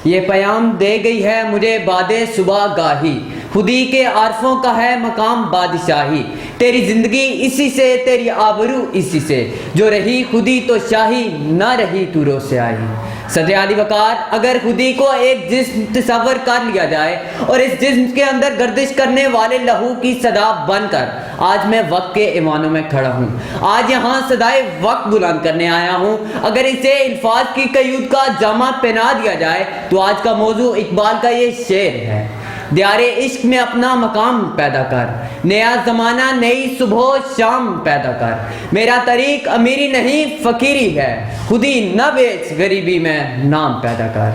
یہ پیام دے گئی ہے مجھے باد صبح گاہی، خودی کے عارفوں کا ہے مقام بادشاہی، تیری زندگی اسی سے، تیری آبرو اسی سے، جو رہی خودی تو شاہی، نہ رہی تو رو سے آئی۔ صدر علی وقار، اگر خودی کو ایک جسم تصور کر لیا جائے اور اس جسم کے اندر گردش کرنے والے لہو کی صدا بن کر آج میں وقت کے ایوانوں میں کھڑا ہوں، آج یہاں صدائے وقت بلند کرنے آیا ہوں، اگر اسے الفاظ کی قیود کا جامہ پہنا دیا جائے تو آج کا موضوع اقبال کا یہ شعر ہے: دیار عشق میں اپنا مقام پیدا کر، نیا زمانہ نئی صبح و شام پیدا کر، میرا طریق امیری نہیں فقیری ہے، خودی نہ بیچ غریبی میں نام پیدا کر۔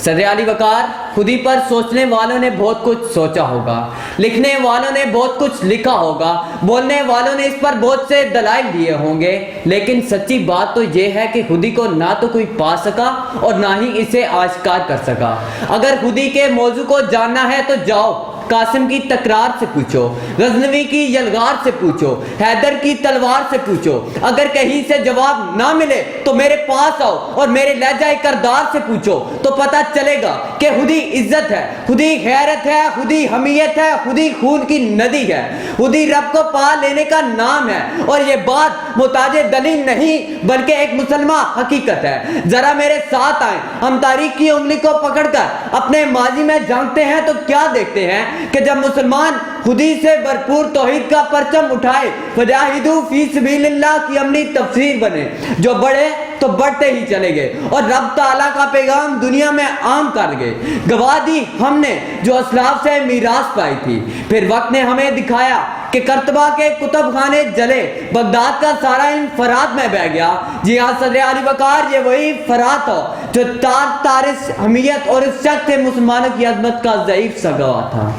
صدر علی وقار، خودی پر سوچنے والوں نے بہت کچھ سوچا ہوگا، لکھنے والوں نے بہت کچھ لکھا ہوگا، بولنے والوں نے اس پر بہت سے دلائل دیے ہوں گے، لیکن سچی بات تو یہ ہے کہ خودی کو نہ تو کوئی پا سکا اور نہ ہی اسے آشکار کر سکا۔ اگر خودی کے موضوع کو جاننا ہے تو جاؤ قاسم کی تکرار سے پوچھو، غزنوی کی یلغار سے پوچھو، حیدر کی تلوار سے پوچھو، اگر کہیں سے جواب نہ ملے تو میرے پاس آؤ اور میرے لہجہ کردار سے پوچھو، تو پتہ چلے گا کہ خودی عزت ہے، خودی غیرت ہے، خودی حمیت ہے، خودی خون کی ندی ہے، خودی رب کو پا لینے کا نام ہے، اور یہ بات محتاج دلیل نہیں بلکہ ایک مسلمہ حقیقت ہے۔ ذرا میرے ساتھ آئیں، ہم تاریخ کی انگلی کو پکڑ کر اپنے ماضی میں جانتے ہیں تو کیا دیکھتے ہیں کہ جب مسلمان خودی سے بھرپور توحید کا پرچم اٹھائے، فجاہدوا فی سبیل اللہ کی عملی تفسیر بنے، جو بڑھے تو بڑھتے ہی چلے گئے اور رب تعالیٰ کا پیغام دنیا میں عام کر گئے۔ گواہ دی ہم نے جو اسلاف سے میراث پائی تھی، پھر وقت نے ہمیں دکھایا کہ کرتبہ کے کتب خانے جلے، بغداد کا سارا علم فرات میں بہ گیا۔ جی ہاں صدر علی وقار، یہ وہی فرات ہو جو تارس حمیت اور اس شخص سے مسلمانوں کی عظمت کا ضعیف سا گواہ تھا۔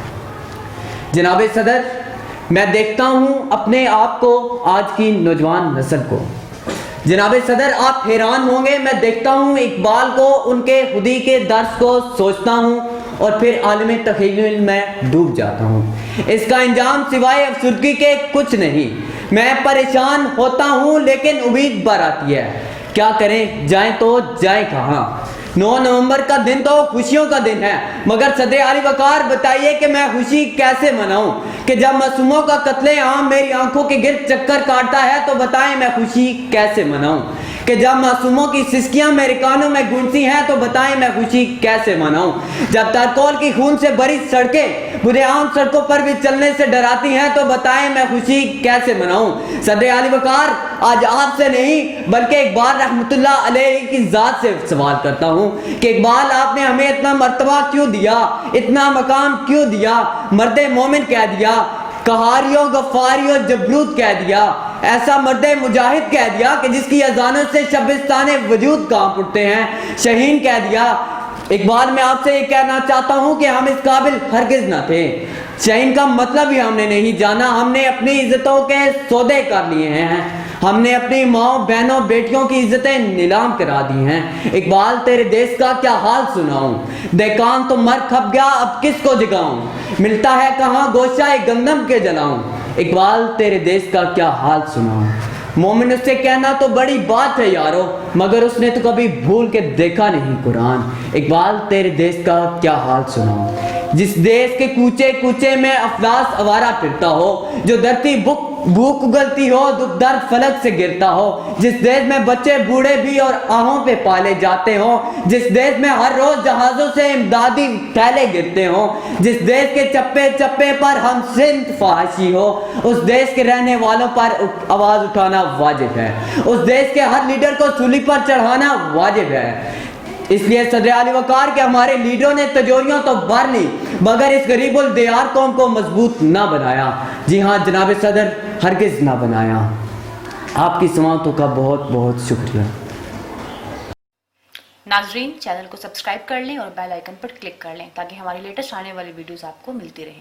جناب صدر، میں دیکھتا ہوں اپنے آپ کو، آج کی نوجوان نسل کو۔ جناب صدر، آپ حیران ہوں گے، میں دیکھتا ہوں اقبال کو، ان کے خودی کے درس کو سوچتا ہوں اور پھر عالم تخیل میں ڈوب جاتا ہوں۔ اس کا انجام سوائے افسردگی کے کچھ نہیں۔ میں پریشان ہوتا ہوں لیکن امید بر آتی ہے۔ کیا کریں، جائیں تو جائیں کہاں؟ 9 نومبر کا دن تو خوشیوں کا دن ہے، مگر صدر علی وقار بتائیے کہ میں خوشی کیسے مناؤں؟ کہ جب معصوموں کا قتل عام میری آنکھوں کے گرد چکر کاٹتا ہے تو بتائیں میں خوشی کیسے مناؤں؟ کہ جب معصوموں کی سسکیاں میرے کانوں میں گونجتی ہیں تو بتائیں میں خوشی کیسے مناؤں؟ جب تارکول کی خون سے بھری سڑکیں مجھے عام سڑکوں پر بھی چلنے سے ڈراتی ہیں تو بتائیں میں خوشی کیسے مناؤں؟ صدر علی وقار، آج آپ سے نہیں بلکہ اقبال رحمۃ اللہ علیہ کی ذات سے سوال کرتا ہوں کہ اقبال، آپ نے ہمیں اتنا مرتبہ کیوں دیا، اتنا مقام کیوں دیا؟ مرد مومن کہہ دیا، قہاریوں غفاریوں جبروت کہہ دیا، ایسا مرد مجاہد کہہ دیا کہ جس کی اذانوں سے شبستان وجود کانپ اٹھتے ہیں، شہین کہہ دیا۔ اقبال، میں آپ سے یہ کہنا چاہتا ہوں کہ ہم اس قابل ہرگز نہ تھے، شہین کا مطلب ہی ہم نے نہیں جانا، ہم نے اپنی عزتوں کے سودے کر لیے ہیں، ہم نے اپنی ماں بہنوں بیٹیوں کی عزتیں نیلام کرا دی ہیں۔ اقبال، تیرے دیس کا کیا حال سناؤں؟ دیکان تو مر کھپ گیا، اب کس کو جگاؤں؟ ملتا ہے کہاں گوشہ گندم کے جلاؤں؟ اقبال، تیرے دیس کا کیا حال سناؤں؟ مومن اس سے کہنا تو بڑی بات ہے یارو، مگر اس نے تو کبھی بھول کے دیکھا نہیں قرآن۔ اقبال، تیرے دیس کا کیا حال سناؤں؟ جس دیس کے کوچے کوچے میں افلاس آوارہ پھرتا ہو، جو دھرتی بھوک اگلتی ہو، دکھ درد فلک سے گرتا ہو، جس دیش میں بچے بوڑھے بھی اور آہوں پہ پالے جاتے ہوں، جس دیش میں ہر روز جہازوں سے امدادی تھیلے گرتے ہوں، جس دیش کے چپے چپے پر ہم سمت فحاشی ہو، اس دیش کے رہنے والوں پر آواز اٹھانا واجب ہے، اس دیش کے ہر لیڈر کو سولی پر چڑھانا واجب ہے۔ اس لیے صدر علی وقار کے ہمارے لیڈروں نے تجوریوں تو بھر لی مگر اس غریب الدیار قوم کو مضبوط نہ بنایا۔ جی ہاں جناب صدر، ہرگز نہ بنایا۔ آپ کی سماعتوں کا بہت بہت شکریہ۔ ناظرین، چینل کو سبسکرائب کر لیں اور بیل آئیکن پر کلک کر لیں تاکہ ہماری لیٹسٹ آنے والی ویڈیوز آپ کو ملتی رہیں۔